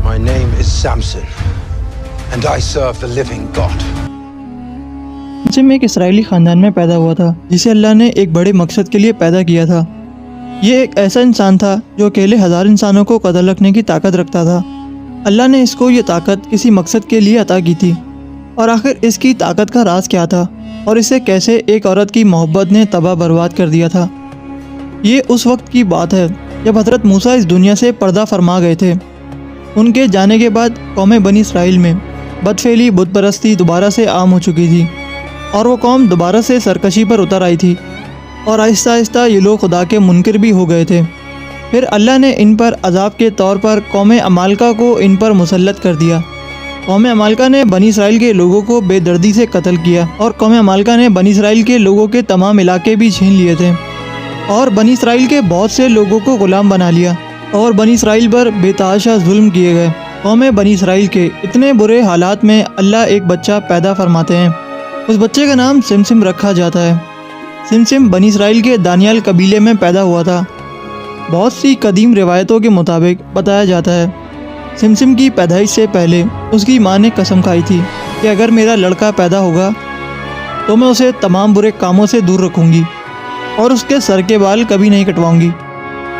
My name is Samson, and I serve the living God. सिमसिम एक Israeli ख़ानदान में पैदा हुआ था जिसे अल्लाह ने एक बड़े मकसद के लिए पैदा किया था। ये एक ऐसा इंसान था जो अकेले 1000 इंसानों को कत्ल रखने की ताकत रखता था। अल्लाह ने इसको ये ताकत किसी मकसद के लिए अता की थी। और आखिर इसकी ताकत का राज क्या था और इसे कैसे एक औरत की मोहब्बत ने तबाह बर्बाद कर दिया था। ये उस वक्त की बात है जब हज़रत मूसा इस दुनिया से पर्दा फरमा गए थे। उनके जाने के बाद कौम बनी इसराइल में बदफेली बुत परस्ती दोबारा से आम हो चुकी थी और वो कौम दोबारा से सरकशी पर उतर आई थी और आहिस्ता आहिस्ता ये लोग खुदा के मुनकिर भी हो गए थे। फिर अल्लाह ने इन पर अजाब के तौर पर कौम अमालका को इन पर मुसल्लत कर दिया। कौम अमालका ने बनी इसराइल के लोगों को बेदर्दी से कत्ल किया और कौम अमालका ने बनी इसराइल के लोगों के तमाम इलाके भी छीन लिए थे और बनी इसराइल के बहुत से लोगों को गुलाम बना लिया और बनी इसराइल पर बेतहाशा जुल्म किए गए। कौम बनी इसराइल के इतने बुरे हालात में अल्लाह एक बच्चा पैदा फरमाते हैं। उस बच्चे का नाम सिमसिम रखा जाता है। सिमसिम बनी इसराइल के दानियाल कबीले में पैदा हुआ था। बहुत सी कदीम रिवायतों के मुताबिक बताया जाता है सिमसिम की पैदाइश से पहले उसकी माँ ने कसम खाई थी कि अगर मेरा लड़का पैदा होगा तो मैं उसे तमाम बुरे कामों से दूर रखूँगी और उसके सर के बाल कभी नहीं कटवाऊँगी।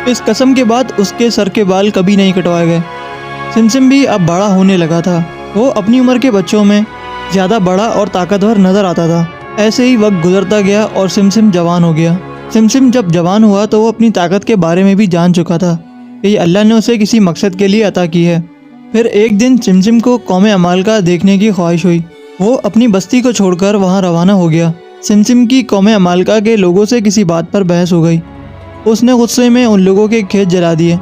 इस कसम के बाद उसके सर के बाल कभी नहीं कटवाए गए। सिमसिम भी अब बड़ा होने लगा था। वो अपनी उम्र के बच्चों में ज़्यादा बड़ा और ताकतवर नज़र आता था। ऐसे ही वक्त गुजरता गया और सिमसिम जवान हो गया। सिमसिम जब जवान हुआ तो वो अपनी ताकत के बारे में भी जान चुका था कि अल्लाह ने उसे किसी मकसद के लिए अता की है। फिर एक दिन सिमसिम को कौम अमालका देखने की ख्वाहिश हुई। वो अपनी बस्ती को छोड़कर वहाँ रवाना हो गया। सिमसिम की कौम अमालका के लोगों से किसी बात पर बहस हो गई। उसने गुस्से में उन लोगों के खेत जला दिए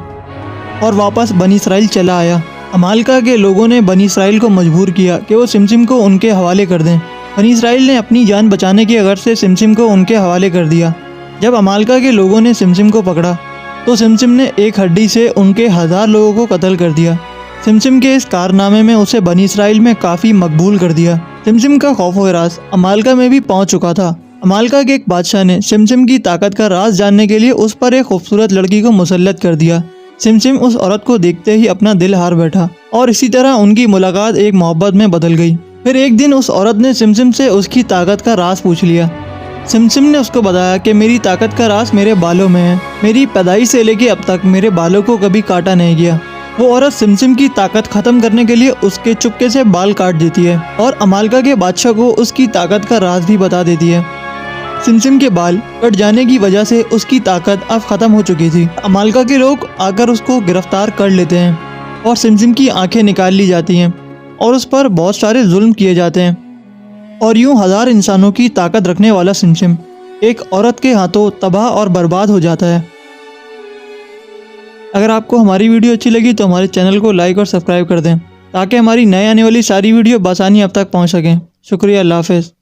और वापस बनी इसराइल चला आया। अमालका के लोगों ने बनी इसराइल को मजबूर किया कि वो सिमसिम को उनके हवाले कर दें। बनी इसराइल ने अपनी जान बचाने की गर्ज से सिमसिम को उनके हवाले कर दिया। जब अमालका के लोगों ने सिमसिम को पकड़ा तो सिमसिम ने एक हड्डी से उनके 1000 लोगों को कत्ल कर दिया। सिमसिम के इस कारनामे में उसे बनी इसराइल में काफ़ी मकबूल कर दिया। सिमसिम का खौफ व राज अमालका में भी पहुंच चुका था। अमालका के एक बादशाह ने सिमसिम की ताकत का राज जानने के लिए उस पर एक खूबसूरत लड़की को मुसल्लत कर दिया। सिमसिम उस औरत को देखते ही अपना दिल हार बैठा और इसी तरह उनकी मुलाकात एक मोहब्बत में बदल गई। फिर एक दिन उस औरत ने सिमसिम से उसकी ताकत का राज पूछ लिया। सिमसिम ने उसको बताया कि मेरी ताकत का राज मेरे बालों में है। मेरी पैदाइश से लेके अब तक मेरे बालों को कभी काटा नहीं गया। वो औरत सिमसिम की ताकत ख़त्म करने के लिए उसके चुपके से बाल काट देती है और अमालका के बादशाह को उसकी ताकत का राज भी बता देती है। सिमसिम के बाल कट जाने की वजह से उसकी ताकत अब ख़त्म हो चुकी थी। अमालका के लोग आकर उसको गिरफ्तार कर लेते हैं और सिमसिम की आंखें निकाल ली जाती हैं और उस पर बहुत सारे जुल्म किए जाते हैं। और यूं 1000 इंसानों की ताकत रखने वाला सिमसिम एक औरत के हाथों तबाह और बर्बाद हो जाता है। अगर आपको हमारी वीडियो अच्छी लगी तो हमारे चैनल को लाइक और सब्सक्राइब कर दें ताकि हमारी नए आने वाली सारी वीडियो बआसानी आप तक पहुंच सकें। शुक्रिया, अल्लाह हाफ़िज़।